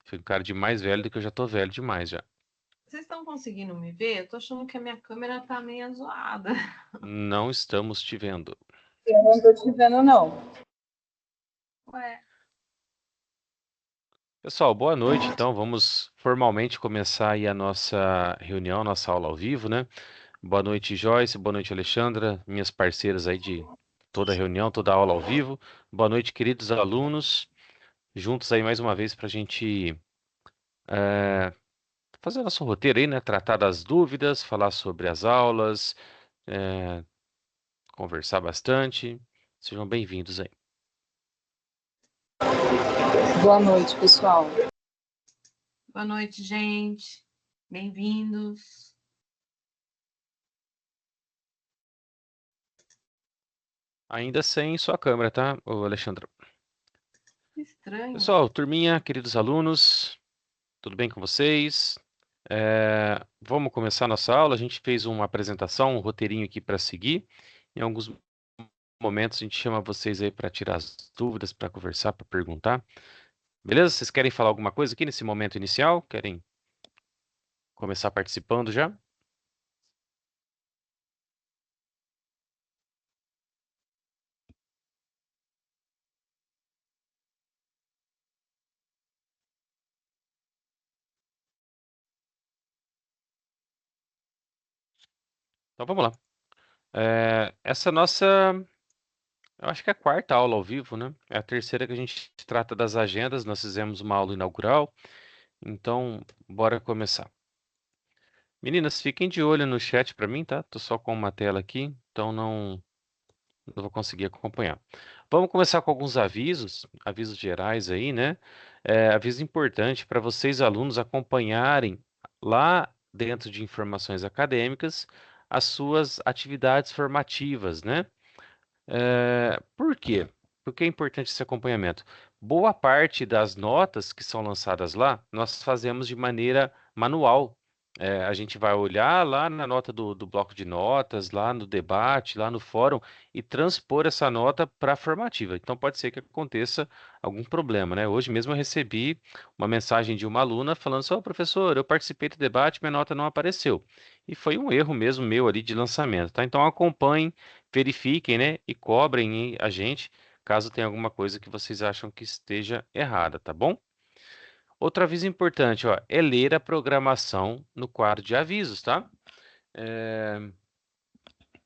Fico cara de mais velho do que eu já tô velho demais já. Vocês estão conseguindo me ver? Eu tô achando que a minha câmera tá meio zoada. Não estamos te vendo. Eu não tô te vendo, não. Ué, Pessoal, boa noite. Então, vamos formalmente começar aí a nossa reunião, nossa aula ao vivo, né? Boa noite, Joyce. Boa noite, Alexandra, minhas parceiras aí de toda a reunião, toda a aula ao vivo. Boa noite, queridos alunos. Juntos aí mais uma vez para a gente fazer nosso roteiro aí, né? Tratar das dúvidas, falar sobre as aulas, eh, conversar bastante. Sejam bem-vindos aí. Boa noite, pessoal. boa noite, gente. Bem-vindos. Ainda sem sua câmera, tá, ô Alexandra? Que estranho. Pessoal, turminha, queridos alunos, tudo bem com vocês? Vamos começar nossa aula. A gente fez uma apresentação, um roteirinho aqui para seguir. Em alguns momentos a gente chama vocês aí para tirar as dúvidas, para conversar, para perguntar. Beleza? Vocês querem falar alguma coisa aqui nesse momento inicial? Querem começar participando já? Então vamos lá. Essa nossa, eu acho que é a quarta aula ao vivo, né? É a terceira que a gente trata das agendas. Nós fizemos uma aula inaugural. Então, bora começar. Meninas, fiquem de olho no chat para mim, tá? Tô só com uma tela aqui, então não vou conseguir acompanhar. Vamos começar com alguns avisos gerais aí, né? Aviso importante para vocês, alunos, acompanharem lá dentro de informações acadêmicas as suas atividades formativas, né? Por quê? Por que é importante esse acompanhamento? Boa parte das notas que são lançadas lá, nós fazemos de maneira manual. A gente vai olhar lá na nota do bloco de notas, lá no debate, lá no fórum, e transpor essa nota para a formativa. Então, pode ser que aconteça algum problema, né? Hoje mesmo eu recebi uma mensagem de uma aluna falando assim: "Ô, professor, eu participei do debate, minha nota não apareceu." E foi um erro mesmo meu ali de lançamento, tá? Então, acompanhem, verifiquem, né, e cobrem a gente caso tenha alguma coisa que vocês acham que esteja errada, tá bom? Outro aviso importante, ó, é ler a programação no quadro de avisos, tá? É,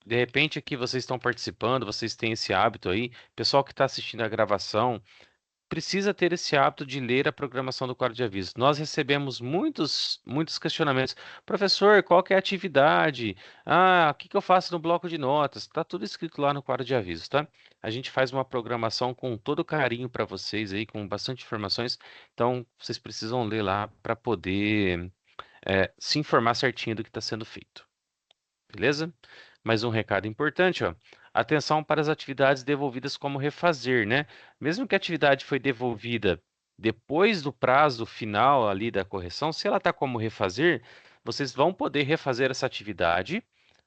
De repente aqui vocês estão participando, vocês têm esse hábito aí, pessoal que está assistindo a gravação, precisa ter esse hábito de ler a programação do quadro de avisos. Nós recebemos muitos questionamentos. Professor, qual que é a atividade? O que que eu faço no bloco de notas? Está tudo escrito lá no quadro de avisos, tá? A gente faz uma programação com todo carinho para vocês aí, com bastante informações. Então, vocês precisam ler lá para poder se informar certinho do que está sendo feito. Beleza? Mais um recado importante, ó. Atenção para as atividades devolvidas como refazer, né? Mesmo que a atividade foi devolvida depois do prazo final ali da correção, se ela está como refazer, vocês vão poder refazer essa atividade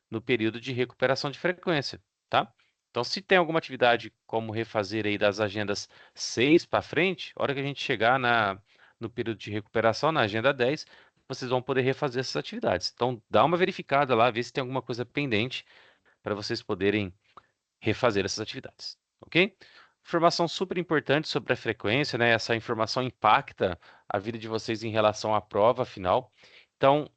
no período de recuperação de frequência, tá? Então, se tem alguma atividade como refazer aí das agendas 6 para frente, a hora que a gente chegar no período de recuperação, na agenda 10, vocês vão poder refazer essas atividades. Então, dá uma verificada lá, vê se tem alguma coisa pendente para vocês poderem refazer essas atividades, ok? Informação super importante sobre a frequência, né? Essa informação impacta a vida de vocês em relação à prova final. Então,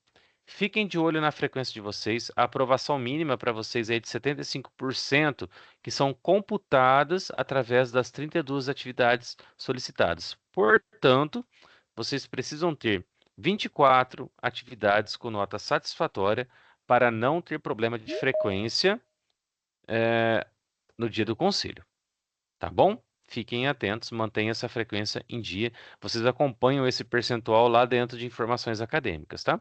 fiquem de olho na frequência de vocês. A aprovação mínima para vocês é de 75%, que são computadas através das 32 atividades solicitadas. Portanto, vocês precisam ter 24 atividades com nota satisfatória para não ter problema de frequência no dia do conselho, tá bom? Fiquem atentos, mantenham essa frequência em dia. Vocês acompanham esse percentual lá dentro de informações acadêmicas, tá?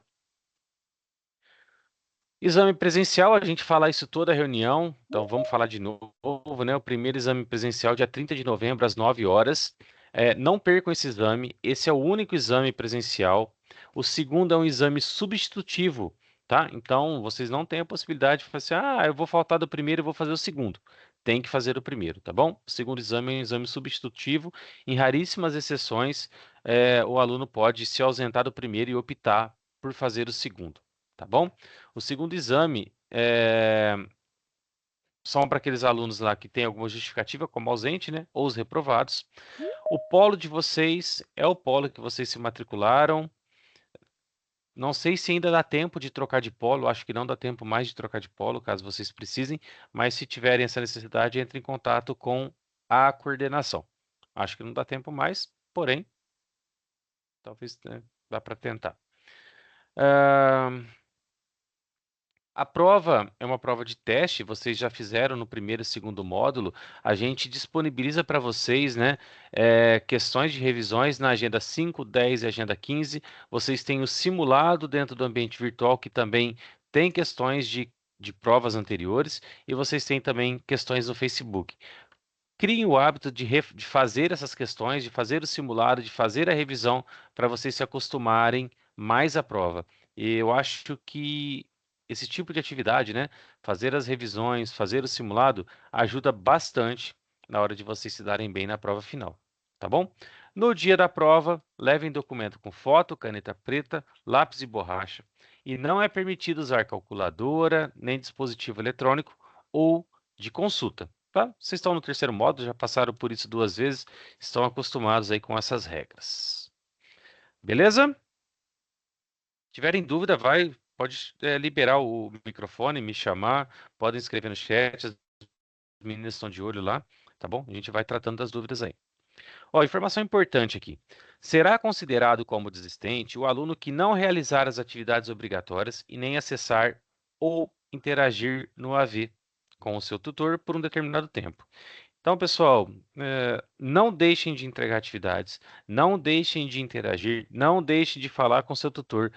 Exame presencial, a gente fala isso toda a reunião, então vamos falar de novo, né? O primeiro exame presencial, dia 30 de novembro, às 9 horas. Não percam esse exame, esse é o único exame presencial. O segundo é um exame substitutivo, tá? Então, vocês não têm a possibilidade de falar assim: eu vou faltar do primeiro e vou fazer o segundo. tem que fazer o primeiro, tá bom? O segundo exame é um exame substitutivo. Em raríssimas exceções, o aluno pode se ausentar do primeiro e optar por fazer o segundo, tá bom? O segundo exame são para aqueles alunos lá que têm alguma justificativa, como ausente, né? Ou os reprovados. O polo de vocês é o polo que vocês se matricularam. Não sei se ainda dá tempo de trocar de polo, acho que não dá tempo mais de trocar de polo, caso vocês precisem, mas se tiverem essa necessidade, entre em contato com a coordenação. Acho que não dá tempo mais, porém, talvez, né, dá para tentar. A prova é uma prova de teste, vocês já fizeram no primeiro e segundo módulo. A gente disponibiliza para vocês, né, questões de revisões na agenda 5, 10 e agenda 15. Vocês têm o simulado dentro do ambiente virtual, que também tem questões de provas anteriores, e vocês têm também questões no Facebook. Criem o hábito de fazer essas questões, de fazer o simulado, de fazer a revisão, para vocês se acostumarem mais à prova. E eu acho que esse tipo de atividade, né, fazer as revisões, fazer o simulado, ajuda bastante na hora de vocês se darem bem na prova final, tá bom? No dia da prova, levem documento com foto, caneta preta, lápis e borracha. E não é permitido usar calculadora, nem dispositivo eletrônico ou de consulta. Tá? Vocês estão no terceiro módulo, já passaram por isso 2 vezes, estão acostumados aí com essas regras. Beleza? Se tiverem dúvida, pode liberar o microfone, me chamar, podem escrever no chat, as meninas estão de olho lá, tá bom? A gente vai tratando das dúvidas aí. Ó, informação importante aqui. Será considerado como desistente o aluno que não realizar as atividades obrigatórias e nem acessar ou interagir no AV com o seu tutor por um determinado tempo. Então, pessoal, não deixem de entregar atividades, não deixem de interagir, não deixem de falar com seu tutor.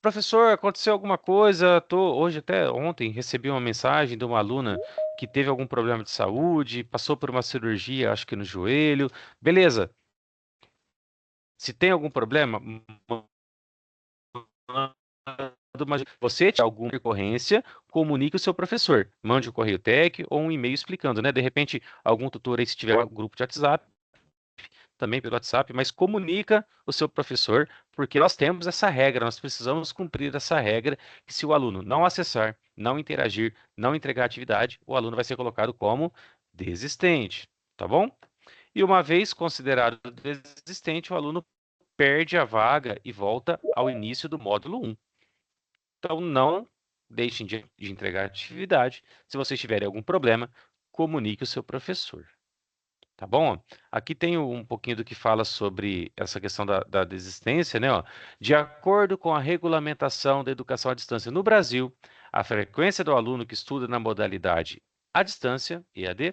Professor, aconteceu alguma coisa? Hoje, até ontem, recebi uma mensagem de uma aluna que teve algum problema de saúde, passou por uma cirurgia, acho que no joelho. Beleza. Se tem algum problema, você tiver alguma ocorrência, comunique o seu professor. Mande um correio tech ou um e-mail explicando, né? De repente, algum tutor aí, se tiver um grupo de WhatsApp, também pelo WhatsApp, mas comunica o seu professor, porque nós temos essa regra, nós precisamos cumprir essa regra, que se o aluno não acessar, não interagir, não entregar atividade, o aluno vai ser colocado como desistente, tá bom? E uma vez considerado desistente, o aluno perde a vaga e volta ao início do módulo 1. Então, não deixem de entregar atividade. Se vocês tiverem algum problema, comunique o seu professor. Tá bom? Aqui tem um pouquinho do que fala sobre essa questão da desistência, né? Ó. De acordo com a regulamentação da educação à distância no Brasil, a frequência do aluno que estuda na modalidade à distância, EAD,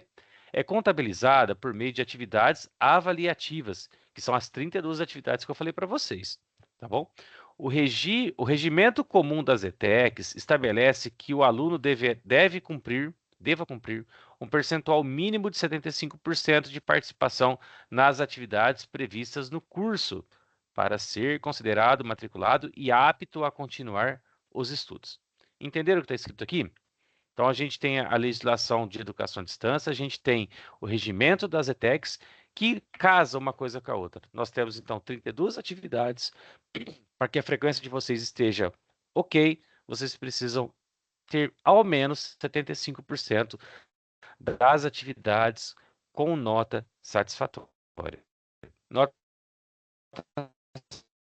é contabilizada por meio de atividades avaliativas, que são as 32 atividades que eu falei para vocês, tá bom? O regimento comum das ETECs estabelece que o aluno deva cumprir um percentual mínimo de 75% de participação nas atividades previstas no curso para ser considerado matriculado e apto a continuar os estudos. Entenderam o que está escrito aqui? Então, a gente tem a legislação de educação à distância, a gente tem o regimento das ETECs, que casa uma coisa com a outra. Nós temos, então, 32 atividades. Para que a frequência de vocês esteja ok, vocês precisam ter ao menos 75% das atividades com nota satisfatória. Nota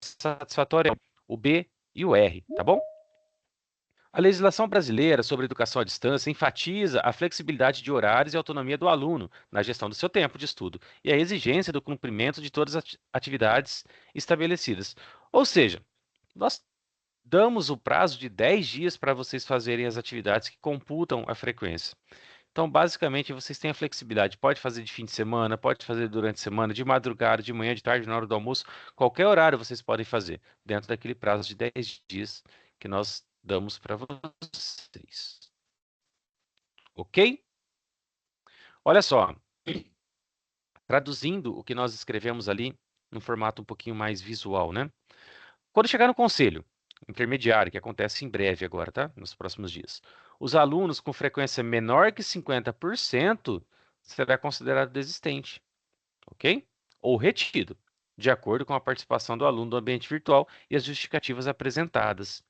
satisfatória é o B e o R, tá bom? A legislação brasileira sobre educação à distância enfatiza a flexibilidade de horários e autonomia do aluno na gestão do seu tempo de estudo e a exigência do cumprimento de todas as atividades estabelecidas. Ou seja, nós damos o prazo de 10 dias para vocês fazerem as atividades que computam a frequência. Então, basicamente, vocês têm a flexibilidade. Pode fazer de fim de semana, pode fazer durante a semana, de madrugada, de manhã, de tarde, na hora do almoço. Qualquer horário vocês podem fazer, dentro daquele prazo de 10 dias que nós damos para vocês. Ok? Olha só. Traduzindo o que nós escrevemos ali, num formato um pouquinho mais visual, né? Quando chegar no conselho, intermediário, que acontece em breve agora, tá? Nos próximos dias. Os alunos com frequência menor que 50% será considerado desistente, ok? Ou retido, de acordo com a participação do aluno do ambiente virtual e as justificativas apresentadas.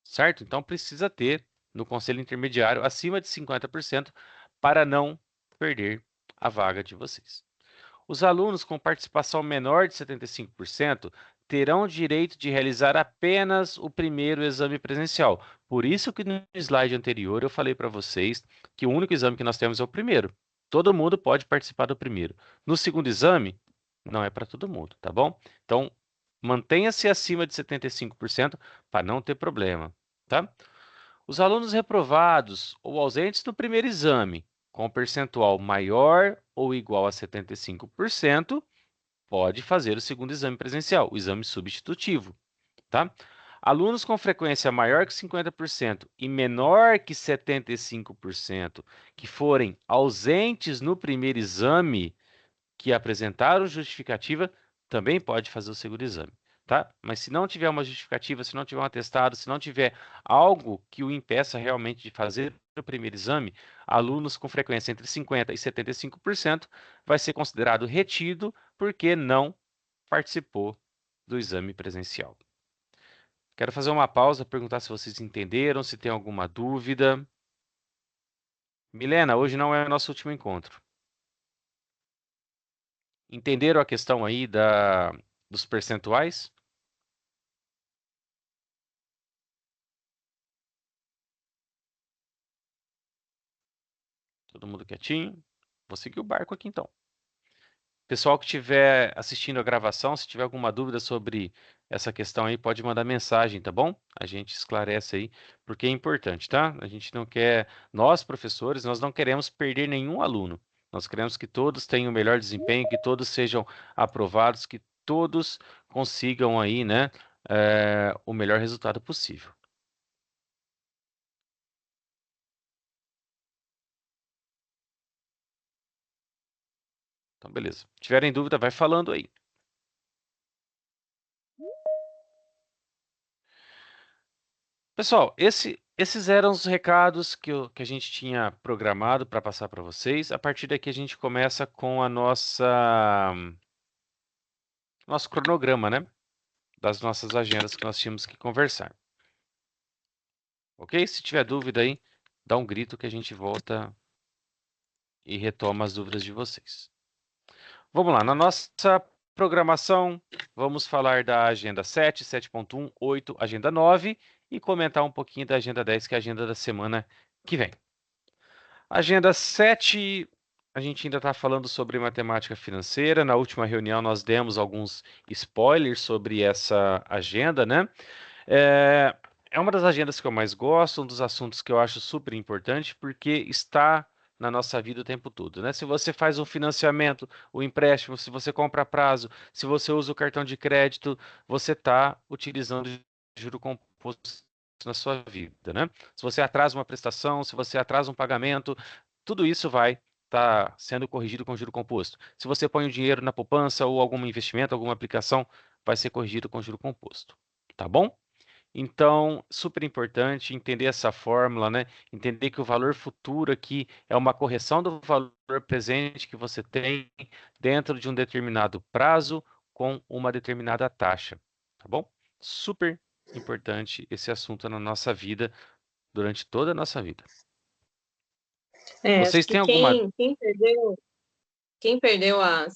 Certo? Então precisa ter no conselho intermediário acima de 50% para não perder a vaga de vocês. Os alunos com participação menor de 75% terão direito de realizar apenas o primeiro exame presencial. Por isso que no slide anterior eu falei para vocês que o único exame que nós temos é o primeiro. Todo mundo pode participar do primeiro. No segundo exame, não é para todo mundo, tá bom? Então, mantenha-se acima de 75% para não ter problema, tá? Os alunos reprovados ou ausentes no primeiro exame, com percentual maior ou igual a 75%, pode fazer o segundo exame presencial, o exame substitutivo, tá? Alunos com frequência maior que 50% e menor que 75% que forem ausentes no primeiro exame, que apresentaram justificativa, também pode fazer o segundo exame, tá? Mas se não tiver uma justificativa, se não tiver um atestado, se não tiver algo que o impeça realmente de fazer o primeiro exame, alunos com frequência entre 50% e 75% vai ser considerado retido porque não participou do exame presencial. Quero fazer uma pausa, perguntar se vocês entenderam, se tem alguma dúvida. Milena, hoje não é o nosso último encontro. Entenderam a questão aí dos percentuais? Todo mundo quietinho? Vou seguir o barco aqui então. Pessoal que estiver assistindo a gravação, se tiver alguma dúvida sobre essa questão aí, pode mandar mensagem, tá bom? A gente esclarece aí, porque é importante, tá? A gente não quer, nós professores, nós não queremos perder nenhum aluno. Nós queremos que todos tenham o melhor desempenho, que todos sejam aprovados, que todos consigam aí, né, o melhor resultado possível. Então, beleza. Se tiverem dúvida, vai falando aí. Pessoal, esses eram os recados que a gente tinha programado para passar para vocês. A partir daqui a gente começa com a nosso cronograma, né? Das nossas agendas que nós tínhamos que conversar. Ok? Se tiver dúvida aí, dá um grito que a gente volta e retoma as dúvidas de vocês. Vamos lá, na nossa programação, vamos falar da agenda 7, 7.1, 8, agenda 9 e comentar um pouquinho da agenda 10, que é a agenda da semana que vem. Agenda 7, a gente ainda está falando sobre matemática financeira. Na última reunião, nós demos alguns spoilers sobre essa agenda, né? É, é uma das agendas que eu mais gosto, um dos assuntos que eu acho super importante, porque está na nossa vida o tempo todo, né? Se você faz um financiamento, o empréstimo, se você compra a prazo, se você usa o cartão de crédito, você está utilizando juro composto na sua vida, né? Se você atrasa uma prestação, se você atrasa um pagamento, tudo isso vai estar sendo corrigido com juro composto. Se você põe o dinheiro na poupança ou algum investimento, alguma aplicação, vai ser corrigido com juro composto, tá bom? Então, super importante entender essa fórmula, né? Entender que o valor futuro aqui é uma correção do valor presente que você tem dentro de um determinado prazo com uma determinada taxa, tá bom? Super importante esse assunto na nossa vida, durante toda a nossa vida. Acho Vocês que têm alguma... quem perdeu a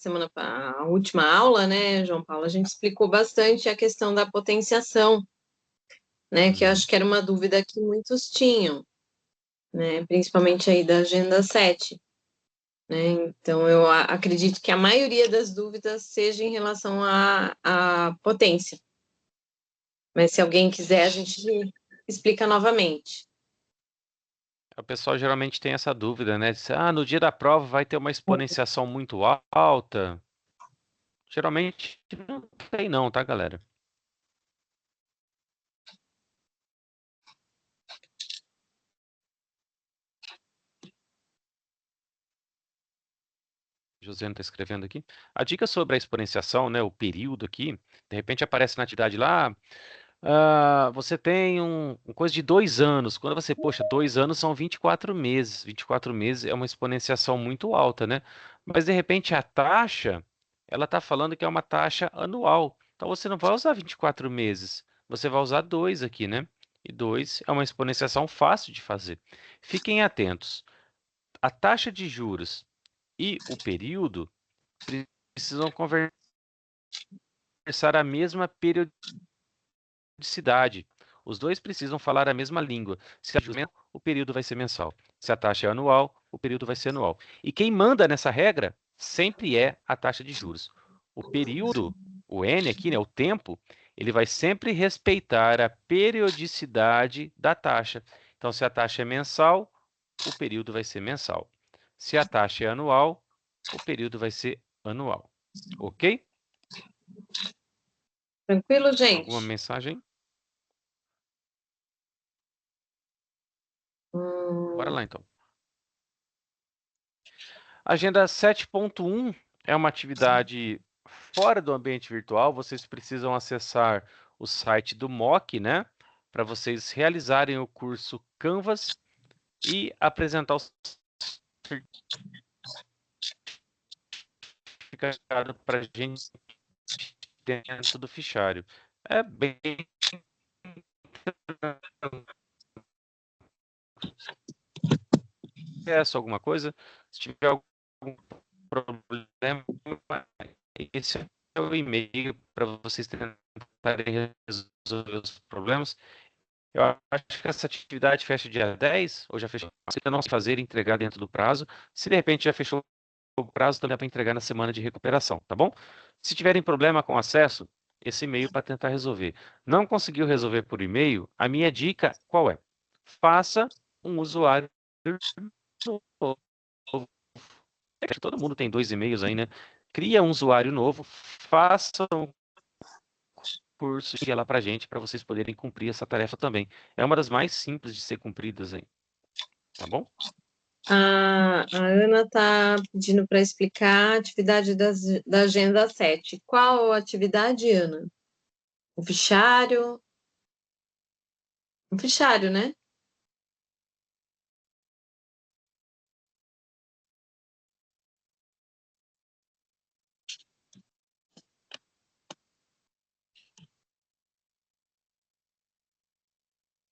última aula, né, João Paulo, a gente explicou bastante a questão da potenciação, né, que eu acho que era uma dúvida que muitos tinham, né, principalmente aí da agenda 7, né, então eu acredito que a maioria das dúvidas seja em relação à potência, mas se alguém quiser, a gente explica novamente. O pessoal geralmente tem essa dúvida, né? Diz, no dia da prova vai ter uma exponenciação muito alta. Geralmente não tem não, tá, galera? José está escrevendo aqui. A dica sobre a exponenciação, né, o período aqui, de repente aparece na atividade lá, Você tem coisa de 2 anos. Quando você, poxa, 2 anos são 24 meses. 24 meses é uma exponenciação muito alta, né? Mas de repente a taxa, ela está falando que é uma taxa anual. Então você não vai usar 24 meses. Você vai usar 2 aqui, né? E 2 é uma exponenciação fácil de fazer. Fiquem atentos. A taxa de juros e o período precisam conversar a mesma periodicidade. Os dois precisam falar a mesma língua. Se a taxa é mensal, o período vai ser mensal. Se a taxa é anual, o período vai ser anual. E quem manda nessa regra sempre é a taxa de juros. O período, o N aqui, né, o tempo, ele vai sempre respeitar a periodicidade da taxa. Então, se a taxa é mensal, o período vai ser mensal. Se a taxa é anual, o período vai ser anual. Ok? Tranquilo, Alguma gente? mensagem? Bora Hum, lá, então. Agenda 7.1 é uma atividade fora do ambiente virtual. Vocês precisam acessar o site do MOOC, né? Para vocês realizarem o curso Canvas e apresentar o certificado para a gente dentro do fichário. É bem acesso alguma coisa. Se tiver algum problema, esse é o e-mail para vocês tentarem resolver os problemas. Eu acho que essa atividade fecha dia 10, ou já fechou. Se não fazer e entregar dentro do prazo. Se de repente já fechou o prazo, também dá para entregar na semana de recuperação, tá bom? Se tiverem problema com acesso, esse e-mail para tentar resolver. Não conseguiu resolver por e-mail, a minha dica qual é? Faça um usuário novo. Todo mundo tem 2 e-mails aí, né? Cria um usuário novo, faça um curso e lá para gente, para vocês poderem cumprir essa tarefa também. É uma das mais simples de ser cumpridas aí, tá bom? a Ana está pedindo para explicar a atividade da Agenda 7. Qual atividade, Ana? O fichário? O fichário, né?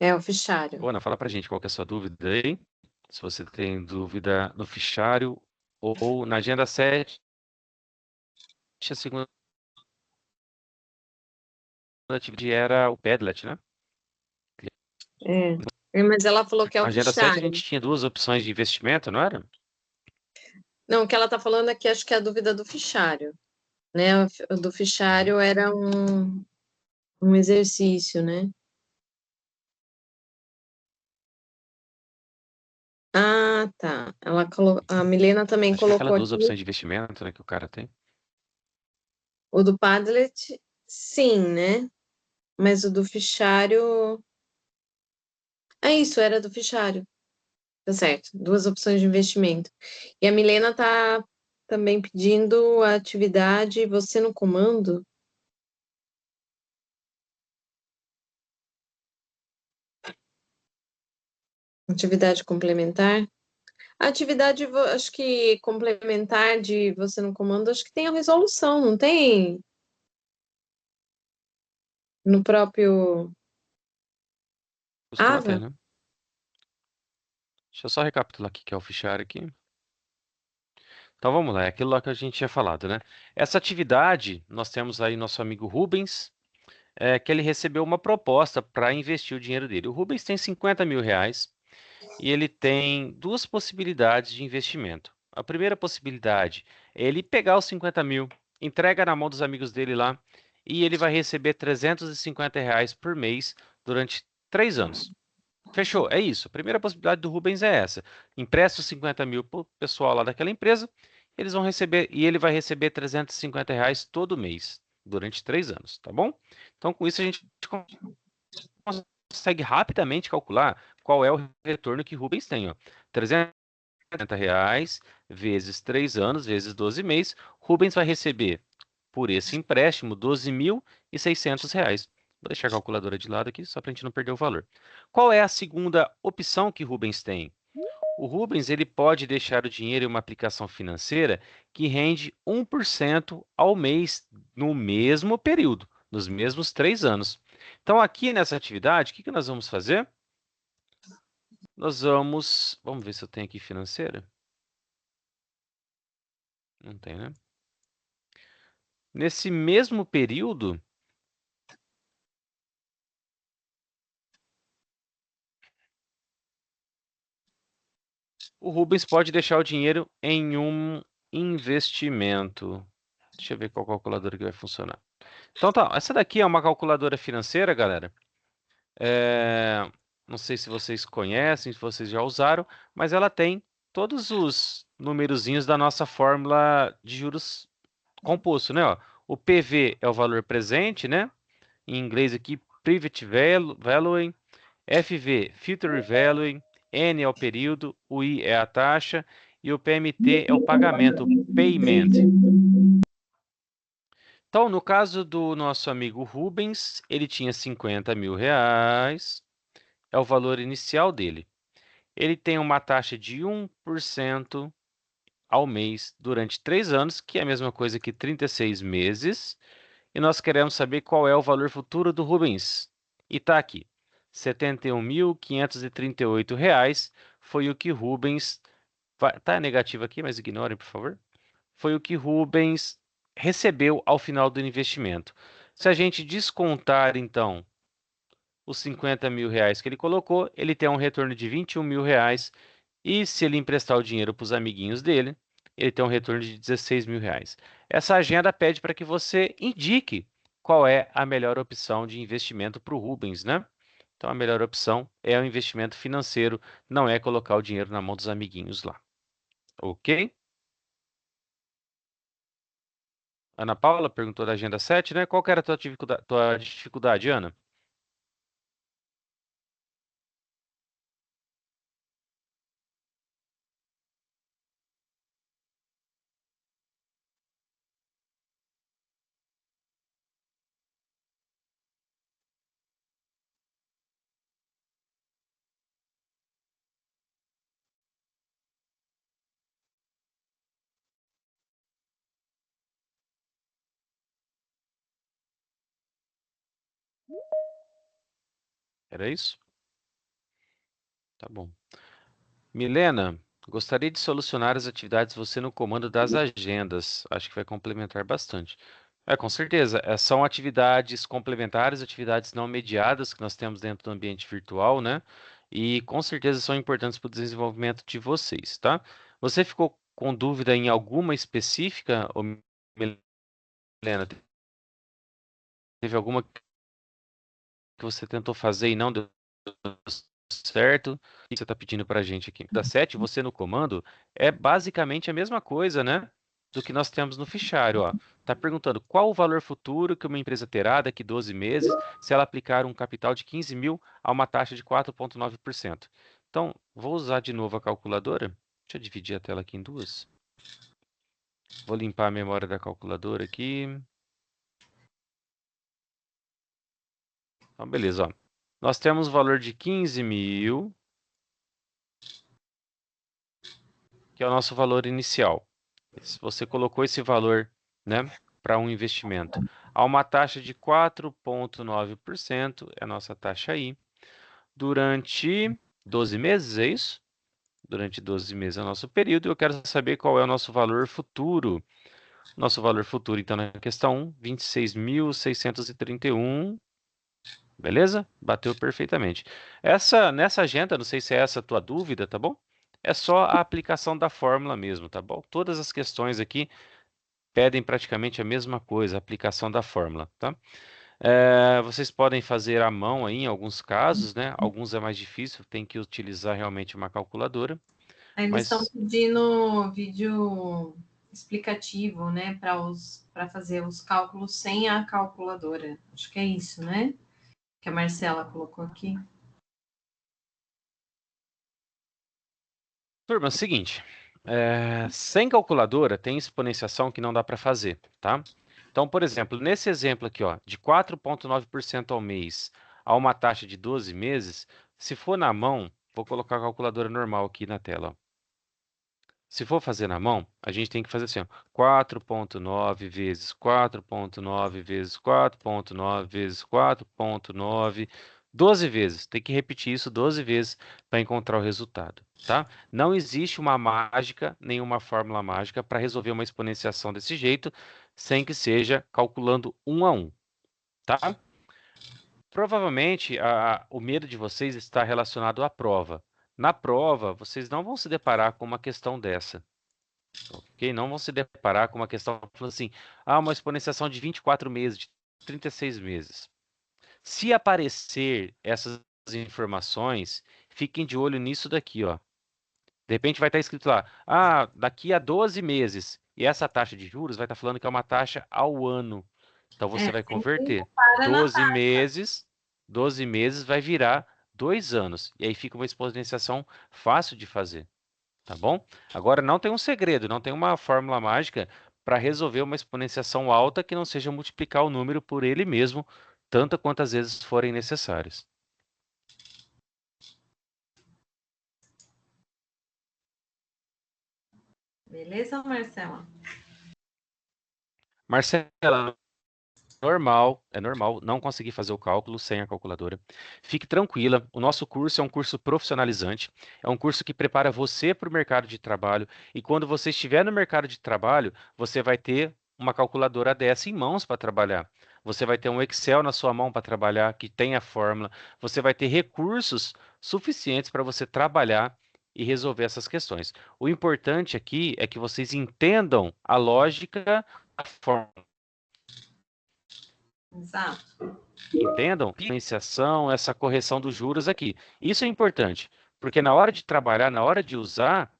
É o fichário. Ô, Ana, fala pra gente qual que é a sua dúvida aí. Se você tem dúvida no fichário ou na agenda 7, a segunda atividade era o Padlet, né? É. Mas ela falou que é Na o agenda 7 a fichário. gente tinha 2 opções de investimento, não era? Não, o que ela está falando aqui, acho que é a dúvida do fichário, né? O do Uhum. fichário era um exercício, né? Ah, tá. A Milena também Acho que é aquela colocou 2 aqui opções de investimento, né, que o cara tem. o do Padlet, sim, né? Mas o do fichário. É isso, era do fichário. Tá certo. Duas opções de investimento. E a Milena tá também pedindo a atividade Você no Comando. Atividade complementar. A atividade, acho que complementar de Você no Comando, acho que tem a resolução, não tem? No próprio Costuma ter, AVA? né? Deixa eu só recapitular aqui que é o fichário aqui. Então vamos lá, é aquilo lá que a gente tinha falado, né? Essa atividade, nós temos aí nosso amigo Rubens, que ele recebeu uma proposta para investir o dinheiro dele. O Rubens tem 50 mil reais e ele tem 2 possibilidades de investimento. A primeira possibilidade é ele pegar os 50 mil, entrega na mão dos amigos dele lá e ele vai receber 350 reais por mês durante 3 anos. Fechou, é isso. A primeira possibilidade do Rubens é essa. Empresta os 50 mil para o pessoal lá daquela empresa, eles vão receber, e ele vai receber 350 reais todo mês, durante 3 anos, tá bom? Então, com isso, a gente consegue rapidamente calcular qual é o retorno que Rubens tem. Ó. 350 reais vezes 3 anos, vezes 12 meses, Rubens vai receber, por esse empréstimo, 12.600 reais. Vou deixar a calculadora de lado aqui, só para a gente não perder o valor. Qual é a segunda opção que Rubens tem? O Rubens ele pode deixar o dinheiro em uma aplicação financeira que rende 1% ao mês no mesmo período, nos mesmos 3 anos. Então, aqui nessa atividade, o que nós vamos fazer? Vamos ver se eu tenho aqui financeira. Não tem, né? Nesse mesmo período, o Rubens pode deixar o dinheiro em um investimento. Deixa eu ver qual calculadora que vai funcionar. Então tá, essa daqui é uma calculadora financeira, galera. Não sei se vocês conhecem, se vocês já usaram, mas ela tem todos os numerozinhos da nossa fórmula de juros composto, né? Ó, o PV é o valor presente, né? Em inglês aqui, Private Valuing, FV, Future Valuing, N é o período, o I é a taxa e o PMT é o pagamento, Payment. Então, no caso do nosso amigo Rubens, ele tinha 50 mil reais, é o valor inicial dele. Ele tem uma taxa de 1% ao mês durante 3 anos, que é a mesma coisa que 36 meses. E nós queremos saber qual é o valor futuro do Rubens. E está aqui, R$ 71.538 foi o que Rubens... Está negativo aqui, mas ignorem, por favor. Foi o que Rubens recebeu ao final do investimento. Se a gente descontar, então, os 50 mil reais que ele colocou, ele tem um retorno de 21 mil reais. E se ele emprestar o dinheiro para os amiguinhos dele, ele tem um retorno de 16 mil reais. Essa agenda pede para que você indique qual é a melhor opção de investimento para o Rubens, né? Então, a melhor opção é o investimento financeiro, não é colocar o dinheiro na mão dos amiguinhos lá. Ok? Ana Paula perguntou da agenda 7, né? Qual que era a tua dificuldade, Ana? Era isso? Tá bom. Milena, gostaria de solucionar as atividades você no comando das agendas. Acho que vai complementar bastante. Com certeza. São atividades complementares, atividades não mediadas que nós temos dentro do ambiente virtual, né? E com certeza são importantes para o desenvolvimento de vocês, tá? Você ficou com dúvida em alguma específica, ô Milena? Teve alguma que você tentou fazer e não deu certo? O que você está pedindo para a gente aqui? Da 7, você no comando, é basicamente a mesma coisa, né? Do que nós temos no fichário, ó. Está perguntando qual o valor futuro que uma empresa terá daqui 12 meses se ela aplicar um capital de 15 mil a uma taxa de 4,9%. Então, vou usar de novo a calculadora. Deixa eu dividir a tela aqui em duas. Vou limpar a memória da calculadora aqui. Então, beleza, ó. Nós temos o valor de 15 mil, que é o nosso valor inicial. Se você colocou esse valor, né, para um investimento a uma taxa de 4,9%, é a nossa taxa aí, durante 12 meses, é isso? Durante 12 meses é o nosso período, e eu quero saber qual é o nosso valor futuro. Nosso valor futuro, então, na questão 1, 26.631. Beleza? Bateu perfeitamente. Nessa agenda, não sei se é essa a tua dúvida, tá bom? É só a aplicação da fórmula mesmo, tá bom? Todas as questões aqui pedem praticamente a mesma coisa, a aplicação da fórmula, tá? Vocês podem fazer à mão aí em alguns casos, né? Alguns é mais difícil, tem que utilizar realmente uma calculadora. Aí eles estão Mas, pedindo vídeo explicativo, né, para fazer os cálculos sem a calculadora. Acho que é isso, né? Que a Marcela colocou aqui. turma, é o seguinte, sem calculadora tem exponenciação que não dá para fazer, tá? Então, por exemplo, nesse exemplo aqui, ó, de 4,9% ao mês a uma taxa de 12 meses, se for na mão, vou colocar a calculadora normal aqui na tela, ó. Se for fazer na mão, a gente tem que fazer assim, ó, 4,9 vezes 4,9 vezes 4,9 vezes 4,9, 12 vezes. Tem que repetir isso 12 vezes para encontrar o resultado, tá? Não existe uma mágica, nenhuma fórmula mágica para resolver uma exponenciação desse jeito, sem que seja calculando um a um, tá? Provavelmente o medo de vocês está relacionado à prova. Na prova, vocês não vão se deparar com uma questão dessa. Ok? Não vão se deparar com uma questão falando assim, uma exponenciação de 24 meses, de 36 meses. Se aparecer essas informações, fiquem de olho nisso daqui, ó. De repente vai estar escrito lá, daqui a 12 meses. E essa taxa de juros vai estar falando que é uma taxa ao ano. Então você vai Sempre converter para na 12 meses vai virar 2 anos. E aí fica uma exponenciação fácil de fazer. Tá bom? Agora, não tem um segredo, não tem uma fórmula mágica para resolver uma exponenciação alta que não seja multiplicar o número por ele mesmo, tanto quantas vezes forem necessárias. Beleza, Marcela? Marcela, é normal não conseguir fazer o cálculo sem a calculadora. Fique tranquila, o nosso curso é um curso profissionalizante, é um curso que prepara você para o mercado de trabalho e quando você estiver no mercado de trabalho, você vai ter uma calculadora dessa em mãos para trabalhar. Você vai ter um Excel na sua mão para trabalhar, que tem a fórmula. Você vai ter recursos suficientes para você trabalhar e resolver essas questões. O importante aqui é que vocês entendam a lógica da fórmula. Exato. Entendam? Diferenciação, essa correção dos juros aqui. Isso é importante, porque na hora de trabalhar, na hora de usar,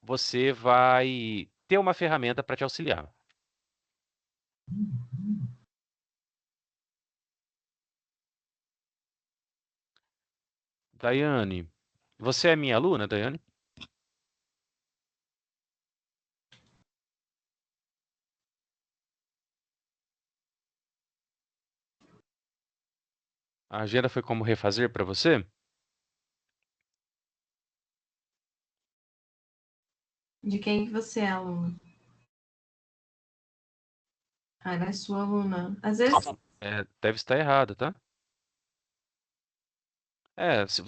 você vai ter uma ferramenta para te auxiliar. Daiane, você é minha aluna, Daiane? A agenda foi como refazer para você? De quem que você é aluna? Ela é sua aluna. Às vezes, Deve estar errado, tá?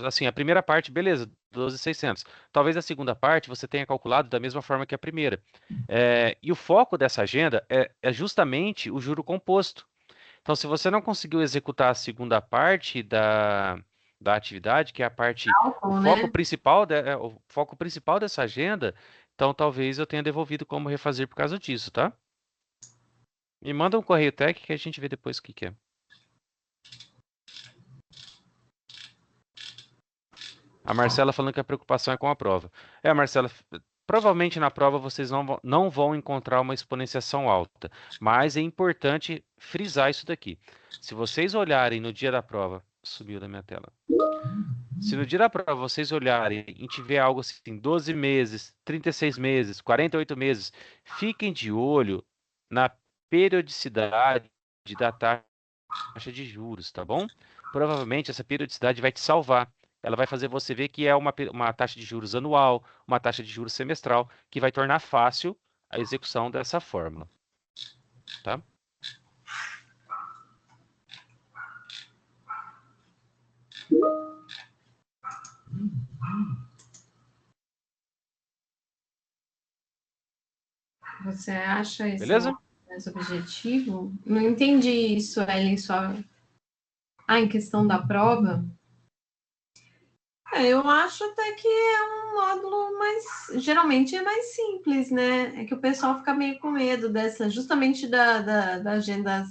Assim, a primeira parte, beleza, 12.600. Talvez a segunda parte você tenha calculado da mesma forma que a primeira. E o foco dessa agenda é justamente o juro composto. Então, se você não conseguiu executar a segunda parte da atividade, que é a parte, cálculo, né? o foco principal dessa agenda, então talvez eu tenha devolvido como refazer por causa disso, tá? Me manda um correio tech que a gente vê depois o que que é. A Marcela falando que a preocupação é com a prova. Marcela, provavelmente na prova vocês não vão encontrar uma exponenciação alta, mas é importante frisar isso daqui. Se vocês olharem no dia da prova, sumiu da minha tela. Se no dia da prova vocês olharem e tiver algo assim, 12 meses, 36 meses, 48 meses, fiquem de olho na periodicidade da taxa de juros, tá bom? Provavelmente essa periodicidade vai te salvar. Ela vai fazer você ver que é uma taxa de juros anual, uma taxa de juros semestral, que vai tornar fácil a execução dessa fórmula, tá? Você acha esse Beleza? mais objetivo? Não entendi isso, Ellen, só. Em questão da prova? Eu acho até que é um módulo mais. Geralmente é mais simples, né? É que o pessoal fica meio com medo dessa, justamente da agenda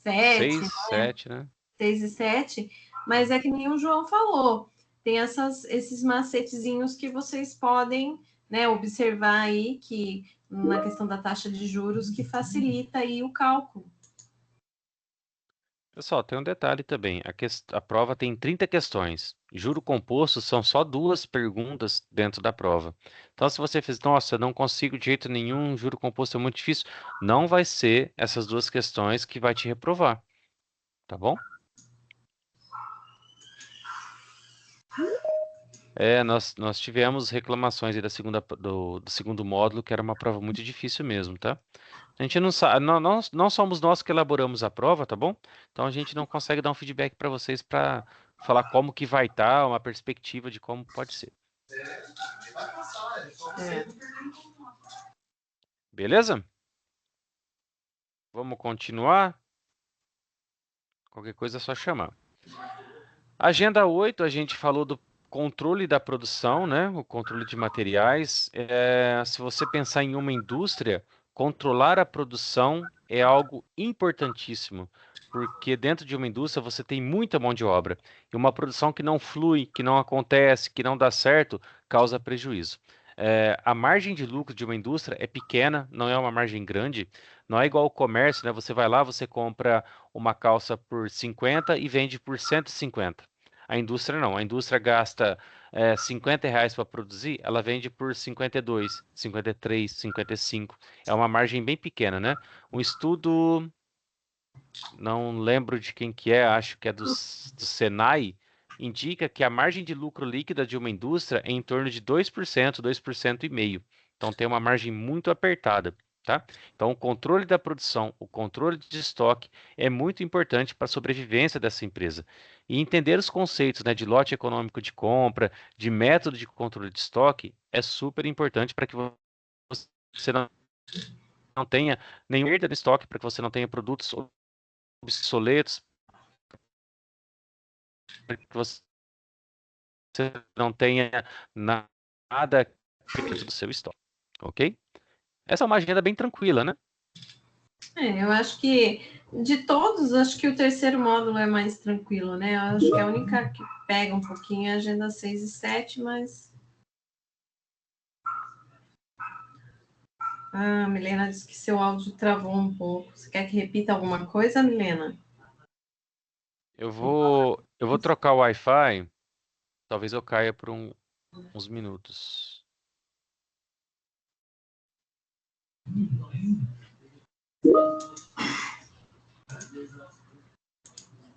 7, 6, 7, né? 6 e 7, mas é que nem o João falou. Tem esses macetezinhos que vocês podem, né, observar aí que na questão da taxa de juros que facilita aí o cálculo. Pessoal, tem um detalhe também. A prova tem 30 questões. Juro composto são só 2 perguntas dentro da prova. Então, se você fez, nossa, eu não consigo de jeito nenhum, juro composto é muito difícil, não vai ser essas 2 questões que vai te reprovar, tá bom? Nós tivemos reclamações aí do segundo módulo, que era uma prova muito difícil mesmo, tá? A gente não sabe, não somos nós que elaboramos a prova, tá bom? Então a gente não consegue dar um feedback para vocês para falar como que vai estar, uma perspectiva de como pode ser. É. Beleza? Vamos continuar? Qualquer coisa é só chamar. Agenda 8, a gente falou do controle da produção, né? O controle de materiais. Se você pensar em uma indústria, controlar a produção é algo importantíssimo, porque dentro de uma indústria você tem muita mão de obra. E uma produção que não flui, que não acontece, que não dá certo, causa prejuízo. A margem de lucro de uma indústria é pequena, não é uma margem grande. Não é igual ao comércio, né? Você vai lá, você compra uma calça por 50 e vende por 150. A indústria não. A indústria gasta R$ 50 para produzir, ela vende por 52, 53, 55. É uma margem bem pequena, né? Um estudo, não lembro de quem que é, acho que é do Senai, indica que a margem de lucro líquida de uma indústria é em torno de 2%, 2,5%. Então tem uma margem muito apertada. Tá? Então, o controle da produção, o controle de estoque é muito importante para a sobrevivência dessa empresa. E entender os conceitos, né, de lote econômico de compra, de método de controle de estoque, é super importante para que você não tenha nenhuma perda no estoque, para que você não tenha produtos obsoletos, para que você não tenha nada dentro do seu estoque, ok? Essa é uma agenda bem tranquila, né? Eu acho que de todos, acho que o terceiro módulo é mais tranquilo, né? Eu acho que é a única que pega um pouquinho é a agenda 6 e 7, mas. Ah, Milena disse que seu áudio travou um pouco. Você quer que repita alguma coisa, Milena? Eu vou trocar o Wi-Fi, talvez eu caia por uns minutos.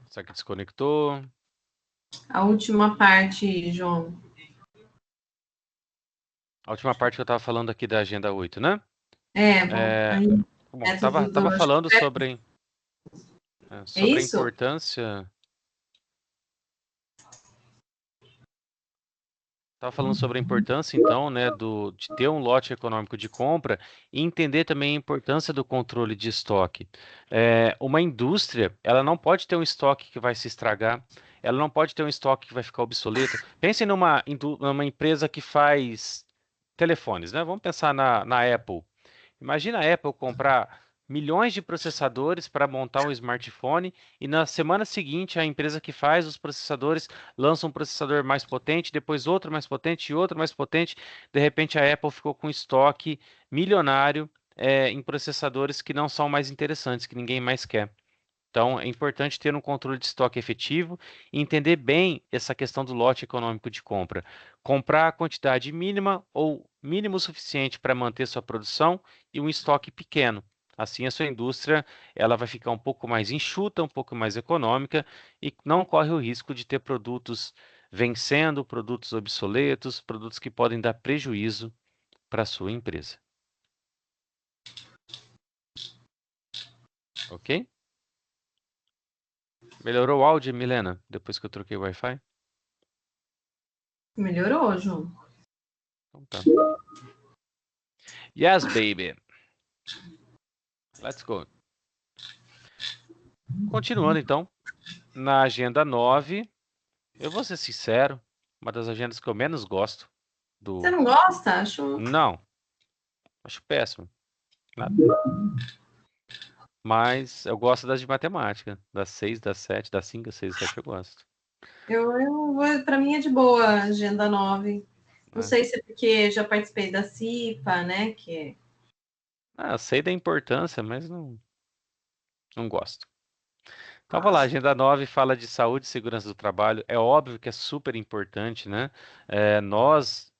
Será que desconectou? A última parte, João. A última parte que eu estava falando aqui da Agenda 8, né? Bom, É, aí, bom, método tava acho falando que é sobre a isso? importância. Estava falando sobre a importância, então, né, de ter um lote econômico de compra e entender também a importância do controle de estoque. Uma indústria, ela não pode ter um estoque que vai se estragar, ela não pode ter um estoque que vai ficar obsoleto. Pense numa empresa que faz telefones, né? Vamos pensar na Apple. Imagina a Apple comprar milhões de processadores para montar um smartphone e na semana seguinte a empresa que faz os processadores lança um processador mais potente, depois outro mais potente e outro mais potente. De repente a Apple ficou com estoque milionário em processadores que não são mais interessantes, que ninguém mais quer. Então, é importante ter um controle de estoque efetivo e entender bem essa questão do lote econômico de compra. Comprar a quantidade mínima ou mínimo suficiente para manter sua produção e um estoque pequeno. Assim, a sua indústria ela vai ficar um pouco mais enxuta, um pouco mais econômica e não corre o risco de ter produtos vencendo, produtos obsoletos, produtos que podem dar prejuízo para a sua empresa. Ok? Melhorou o áudio, Milena, depois que eu troquei o Wi-Fi? Melhorou, João. Então tá. Yes, baby. Let's go. Continuando então, na agenda 9, eu vou ser sincero, uma das agendas que eu menos gosto Você do. não gosta? Acho. Não, acho péssimo. Nada. Mas eu gosto das de matemática. Das 6, das 7, das 5, 6 e 7 eu gosto. Para mim é de boa a agenda 9. Não Né? sei se é porque já participei da CIPA, né? Eu sei da importância, mas não gosto. Então, vamos lá, a agenda 9 fala de saúde e segurança do trabalho. É óbvio que é super importante, né? Nós,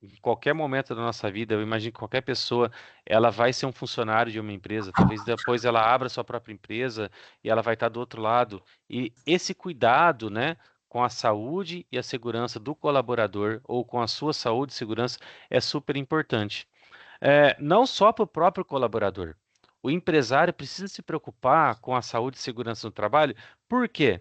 em qualquer momento da nossa vida, eu imagino que qualquer pessoa, ela vai ser um funcionário de uma empresa. Talvez depois ela abra sua própria empresa e ela vai estar do outro lado. E esse cuidado, né, com a saúde e a segurança do colaborador ou com a sua saúde e segurança é super importante. Não só para o próprio colaborador. O empresário precisa se preocupar com a saúde e segurança no trabalho. Por quê?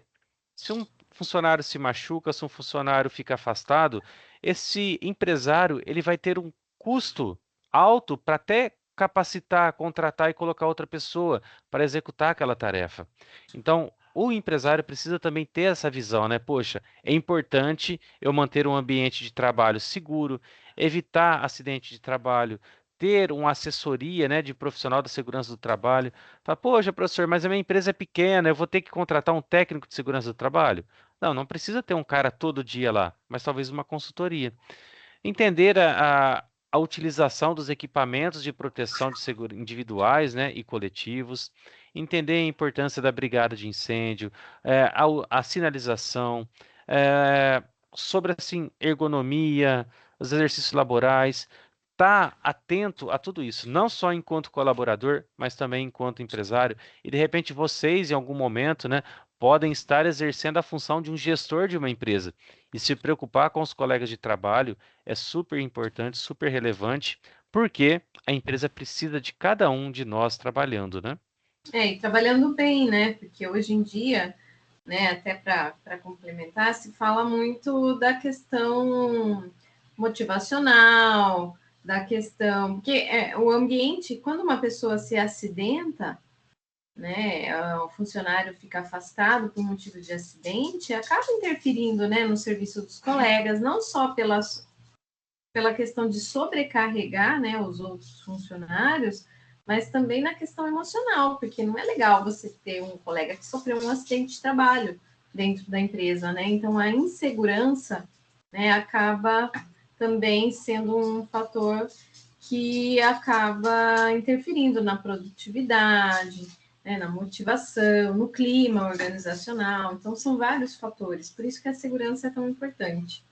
Se um funcionário se machuca, se um funcionário fica afastado, esse empresário ele vai ter um custo alto para até capacitar, contratar e colocar outra pessoa para executar aquela tarefa. Então, o empresário precisa também ter essa visão, né? Poxa, é importante eu manter um ambiente de trabalho seguro, evitar acidente de trabalho, ter uma assessoria, né, de profissional da segurança do trabalho. Fala, poxa, professor, mas a minha empresa é pequena, eu vou ter que contratar um técnico de segurança do trabalho? Não, não precisa ter um cara todo dia lá, mas talvez uma consultoria. Entender a utilização dos equipamentos de proteção de individuais, né, e coletivos. Entender a importância da brigada de incêndio, a sinalização, eh, sobre assim, ergonomia, os exercícios laborais. Estar atento a tudo isso, não só enquanto colaborador, mas também enquanto empresário. E de repente vocês, em algum momento, né, podem estar exercendo a função de um gestor de uma empresa. E se preocupar com os colegas de trabalho é super importante, super relevante, porque a empresa precisa de cada um de nós trabalhando, né? E trabalhando bem, né? Porque hoje em dia, né, até para complementar, se fala muito da questão motivacional, da questão. Porque o ambiente, quando uma pessoa se acidenta, né, o funcionário fica afastado por motivo de acidente, acaba interferindo, né, no serviço dos colegas, não só pela questão de sobrecarregar, né, os outros funcionários, mas também na questão emocional, porque não é legal você ter um colega que sofreu um acidente de trabalho dentro da empresa, né? Então a insegurança, né, acaba também sendo um fator que acaba interferindo na produtividade, né, na motivação, no clima organizacional. Então são vários fatores, por isso que a segurança é tão importante.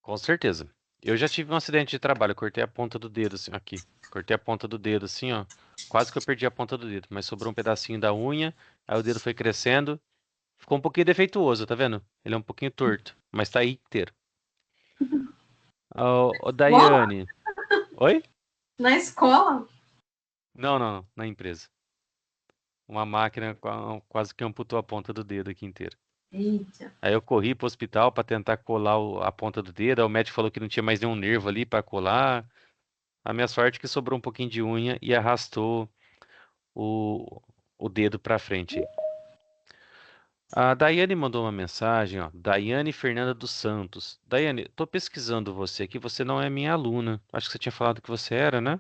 Com certeza. Eu já tive um acidente de trabalho, eu cortei a ponta do dedo, assim, aqui. Cortei a ponta do dedo, assim, ó. Quase que eu perdi a ponta do dedo, mas sobrou um pedacinho da unha, aí o dedo foi crescendo, ficou um pouquinho defeituoso, tá vendo? Ele é um pouquinho torto, mas tá aí inteiro. Ô, Bola Daiane. Oi? na escola. Não, não, não, na empresa. Uma máquina quase que amputou a ponta do dedo aqui inteiro. Eita. Aí eu corri pro hospital para tentar colar a ponta do dedo. Aí o médico falou que não tinha mais nenhum nervo ali para colar. A minha sorte é que sobrou um pouquinho de unha e arrastou o, o dedo para frente. A Daiane mandou uma mensagem, ó. Daiane Fernanda dos Santos. Daiane, tô pesquisando você aqui, você não é minha aluna. Acho que você tinha falado que você era, né?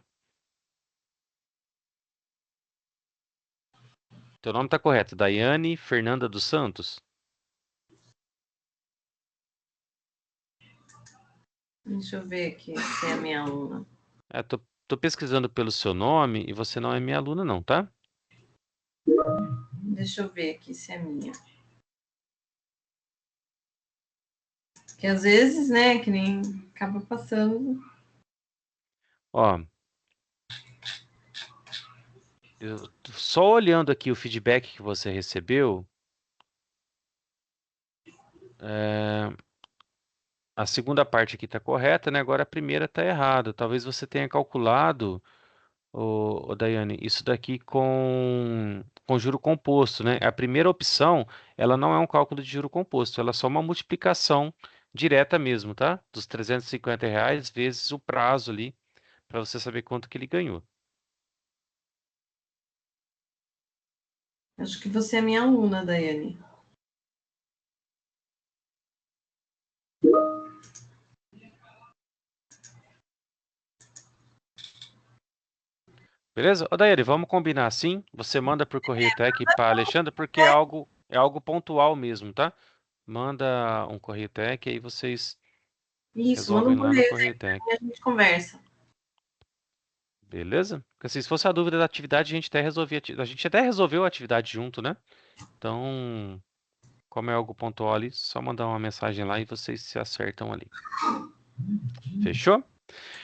Teu nome tá correto, Daiane Fernanda dos Santos. Deixa eu ver aqui se é a minha aluna. Tô pesquisando pelo seu nome e você não é minha aluna, não, tá? Deixa eu ver aqui se é minha. Que às vezes, né, que nem acaba passando. Ó, só olhando aqui o feedback que você recebeu, é, a segunda parte aqui está correta, né? Agora a primeira está errada. Talvez você tenha calculado, ô Daiane, isso daqui com juro composto, né? A primeira opção, ela não é um cálculo de juro composto, ela é só uma multiplicação direta mesmo, tá? Dos R$ 350 vezes o prazo ali, para você saber quanto que ele ganhou. Acho que você é minha aluna, Daiane. Beleza? Ô, Daiane, vamos combinar assim? Você manda por correio tech para Alexandra, porque é algo pontual mesmo, tá? Manda um correio tech e aí vocês Isso, manda resolvem um lá no correio correio tech. e a gente conversa. Beleza? Porque assim, se fosse a dúvida da atividade, a gente até resolveu a atividade junto, né? Então, como é algo pontual ali, só mandar uma mensagem lá e vocês se acertam ali. Fechou?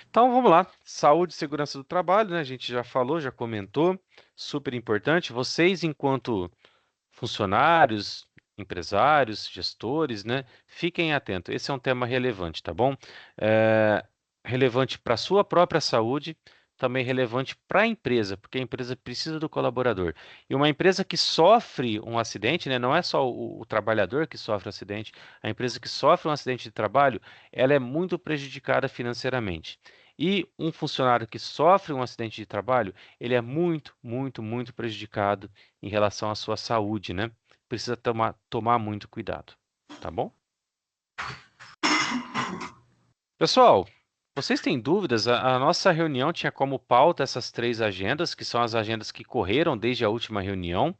Então vamos lá. Saúde e segurança do trabalho, né? A gente já falou, já comentou. Super importante. Vocês, enquanto funcionários, empresários, gestores, né? Fiquem atentos. Esse é um tema relevante, tá bom? É, relevante para a sua própria saúde, também relevante para a empresa, porque a empresa precisa do colaborador. E uma empresa que sofre um acidente, né? Não é só o trabalhador que sofre um acidente, a empresa que sofre um acidente de trabalho, ela é muito prejudicada financeiramente. E um funcionário que sofre um acidente de trabalho, ele é muito, muito, muito prejudicado em relação à sua saúde, né? Precisa tomar muito cuidado, tá bom? Pessoal, vocês têm dúvidas? A nossa reunião tinha como pauta essas 3 agendas, que são as agendas que correram desde a última reunião.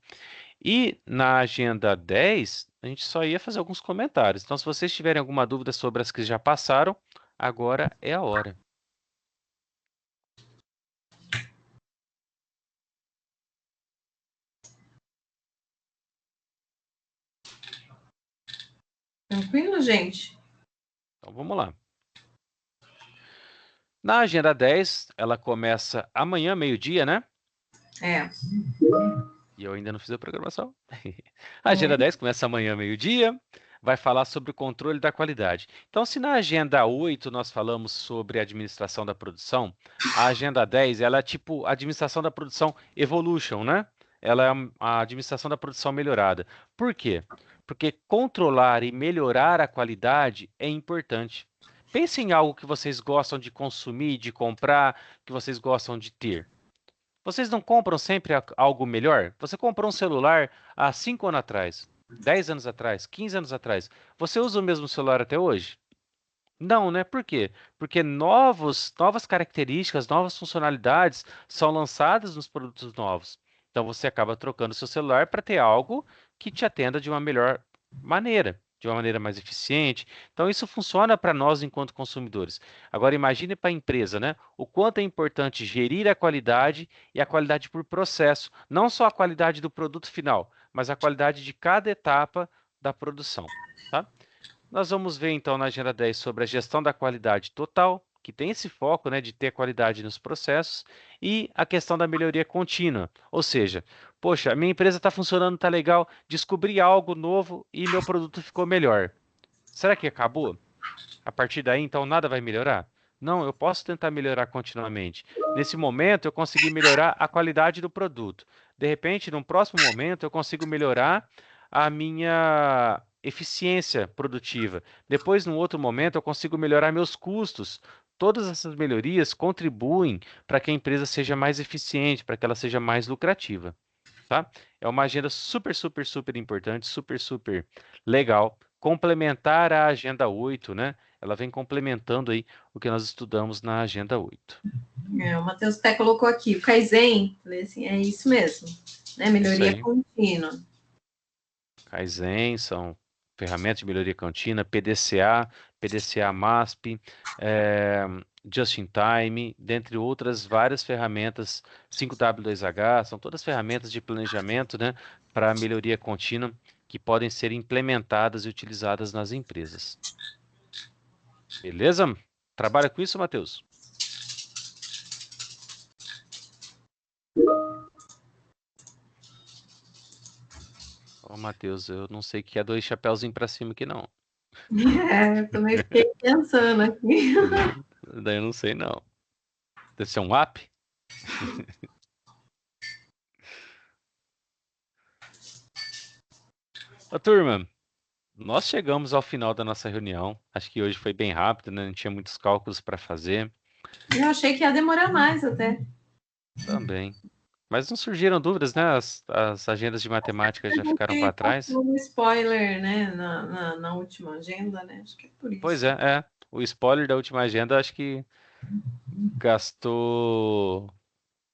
E na agenda 10, a gente só ia fazer alguns comentários. Então, se vocês tiverem alguma dúvida sobre as que já passaram, agora é a hora. Tranquilo, gente? Então, vamos lá. Na agenda 10, ela começa amanhã, meio-dia, né? É. E eu ainda não fiz a programação. A agenda 10 começa amanhã, meio-dia. Vai falar sobre o controle da qualidade. Então, se na agenda 8 nós falamos sobre administração da produção, a agenda 10 ela é tipo administração da produção evolution, né? Ela é a administração da produção melhorada. Por quê? Porque controlar e melhorar a qualidade é importante. Pense em algo que vocês gostam de consumir, de comprar, que vocês gostam de ter. Vocês não compram sempre algo melhor? Você comprou um celular há 5 anos atrás, 10 anos atrás, 15 anos atrás. Você usa o mesmo celular até hoje? Não, né? Por quê? Porque novas características, novas funcionalidades são lançadas nos produtos novos. Então você acaba trocando seu celular para ter algo que te atenda de uma melhor maneira, de uma maneira mais eficiente. Então isso funciona para nós enquanto consumidores. Agora imagine para a empresa, né? O quanto é importante gerir a qualidade e a qualidade por processo, não só a qualidade do produto final, mas a qualidade de cada etapa da produção, tá? Nós vamos ver então na agenda 10 sobre a gestão da qualidade total, que tem esse foco, né, de ter qualidade nos processos, e a questão da melhoria contínua. Ou seja, poxa, a minha empresa está funcionando, está legal, descobri algo novo e meu produto ficou melhor. Será que acabou? A partir daí, então, nada vai melhorar? Não, eu posso tentar melhorar continuamente. Nesse momento, eu consegui melhorar a qualidade do produto. De repente, num próximo momento, eu consigo melhorar a minha eficiência produtiva. Depois, num outro momento, eu consigo melhorar meus custos. Todas essas melhorias contribuem para que a empresa seja mais eficiente, para que ela seja mais lucrativa, tá? É uma agenda super, super, super importante, super, super legal, complementar à agenda 8, né? Ela vem complementando aí o que nós estudamos na agenda 8. O Matheus até colocou aqui, o Kaizen, falei assim, é isso mesmo, né? Isso Melhoria aí. contínua. Kaizen são ferramentas de melhoria contínua, PDCA MASP, Just in Time, dentre outras várias ferramentas, 5W2H, são todas ferramentas de planejamento, né, para melhoria contínua que podem ser implementadas e utilizadas nas empresas. Beleza? Trabalha com isso, Matheus? Ó, Matheus, eu não sei que é 2 chapéuzinhos para cima aqui, não. Eu também fiquei pensando aqui. Daí eu não sei, não. Deve ser um app? Ô, turma, nós chegamos ao final da nossa reunião. Acho que hoje foi bem rápido, né? Não tinha muitos cálculos para fazer Eu achei que ia demorar mais até. também. Mas não surgiram dúvidas, né? As agendas de matemática já ficaram para trás. Passou um spoiler, né, na última agenda, né? Acho que é por Pois isso. é. O spoiler da última agenda acho que gastou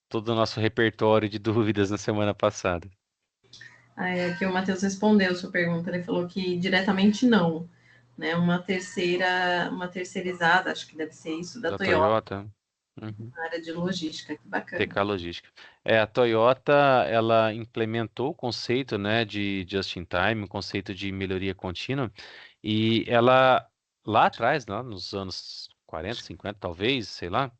todo o nosso repertório de dúvidas na semana passada. Aí aqui o Matheus respondeu a sua pergunta, ele falou que diretamente não, né? Uma terceirizada, acho que deve ser isso, da Da Toyota. Toyota. Uhum. na área de logística, que bacana. TK Logística. A Toyota, ela implementou o conceito, né, de just in time, o conceito de melhoria contínua, e ela, lá atrás, lá nos anos 40, 50, talvez, sei lá,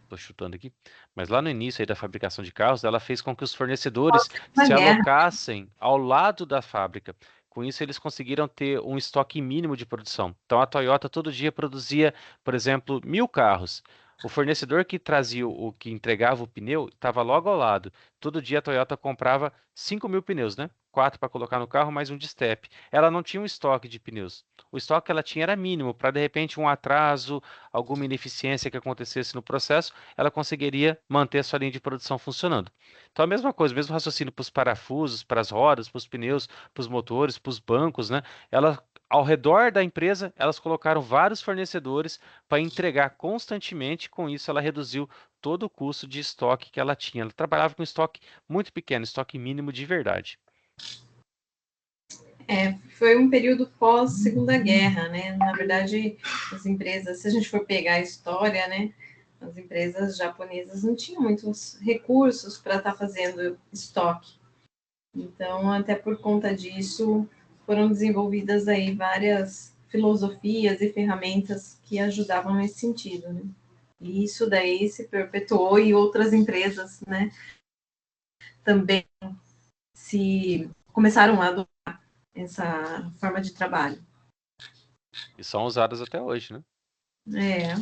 estou chutando aqui, mas lá no início aí da fabricação de carros, ela fez com que os fornecedores Uma se guerra. alocassem ao lado da fábrica. Com isso, eles conseguiram ter um estoque mínimo de produção. Então, a Toyota todo dia produzia, por exemplo, 1.000 carros. O fornecedor que trazia o que entregava o pneu estava logo ao lado. Todo dia a Toyota comprava 5.000 pneus, né? 4 para colocar no carro, mais um de estepe. Ela não tinha um estoque de pneus. O estoque que ela tinha era mínimo, para de repente um atraso, alguma ineficiência que acontecesse no processo, ela conseguiria manter a sua linha de produção funcionando. Então, a mesma coisa, o mesmo raciocínio para os parafusos, para as rodas, para os pneus, para os motores, para os bancos, né? Ela, ao redor da empresa, elas colocaram vários fornecedores para entregar constantemente. Com isso, ela reduziu todo o custo de estoque que ela tinha. Ela trabalhava com estoque muito pequeno, estoque mínimo de verdade. Foi um período pós-Segunda Guerra, né? Na verdade, as empresas, se a gente for pegar a história, né? As empresas japonesas não tinham muitos recursos para estar fazendo estoque. Então, até por conta disso, foram desenvolvidas aí várias filosofias e ferramentas que ajudavam nesse sentido, né? E isso daí se perpetuou e outras empresas, né, também se começaram a adotar essa forma de trabalho. E são usadas até hoje, né? É.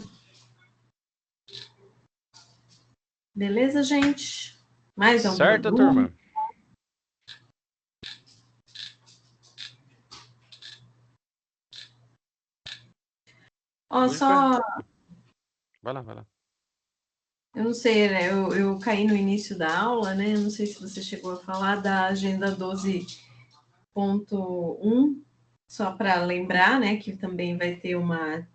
Beleza, gente? Mais alguma Certo, dúvida? turma? Ó, Hoje foi. só, Vai lá, vai lá. eu não sei, né? Eu caí no início da aula, né? Eu não sei se você chegou a falar da agenda 12.1, só para lembrar, né, que também vai ter uma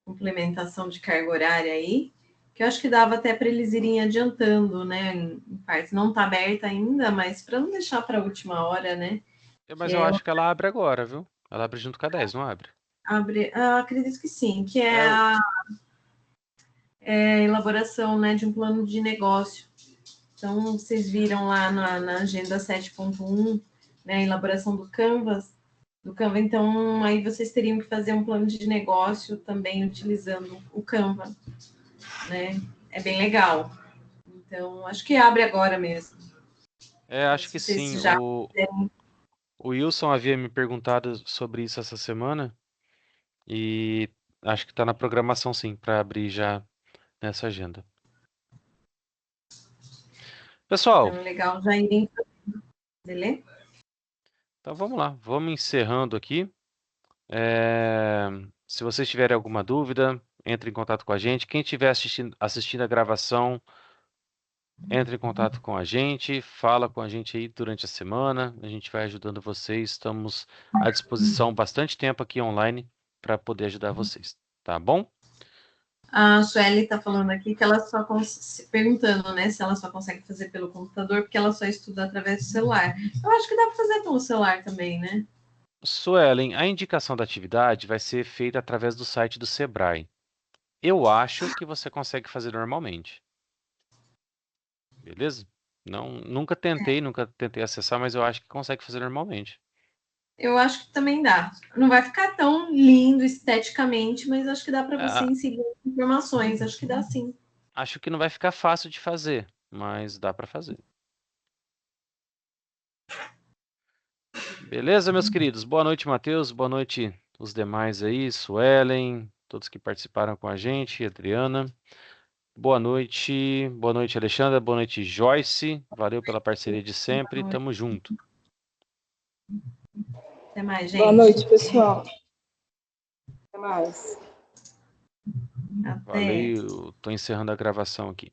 implementação de carga horária aí, que eu acho que dava até para eles irem adiantando, né, em partes. Não está aberta ainda, mas para não deixar para a última hora, né? Que Mas eu é acho que ela abre agora, viu? Ela abre junto com a 10, não abre? acredito que sim, que é É, o- a elaboração, né, de um plano de negócio. Então, vocês viram lá na agenda 7.1, né, a elaboração do Canva, então aí vocês teriam que fazer um plano de negócio também utilizando o Canva, né? É bem legal. Então, acho que abre agora mesmo. Não acho que sei sim. se já. O Wilson havia me perguntado sobre isso essa semana e acho que está na programação sim, para abrir já nessa agenda. Então, Pessoal, é legal já irem fazer. então vamos lá, vamos encerrando aqui. É, Se vocês tiverem alguma dúvida, entre em contato com a gente. Quem estiver assistindo a gravação, entre em contato com a gente, fala com a gente aí durante a semana. A gente vai ajudando vocês. Estamos à disposição bastante tempo aqui online para poder ajudar vocês, tá bom? A Sueli está falando aqui que ela só se perguntando, né, se ela só consegue fazer pelo computador, porque ela só estuda através do celular. Eu acho que dá para fazer pelo celular também, né? Suelen, a indicação da atividade vai ser feita através do site do Sebrae. Eu acho que você consegue fazer normalmente, beleza? Não, nunca tentei acessar, mas eu acho que consegue fazer normalmente. Eu acho que também dá. Não vai ficar tão lindo esteticamente, mas acho que dá para você Ah, inserir informações. Acho que dá sim. acho que não vai ficar fácil de fazer, mas dá para fazer. Beleza, meus queridos? Boa noite, Matheus. Boa noite os demais aí, Suelen, todos que participaram com a gente, Adriana. Boa noite, Alexandra. Boa noite, Joyce. Valeu pela parceria de sempre. Tamo junto. Até mais, Boa gente. noite, pessoal. Até mais. Até. Valeu. Tô encerrando a gravação aqui.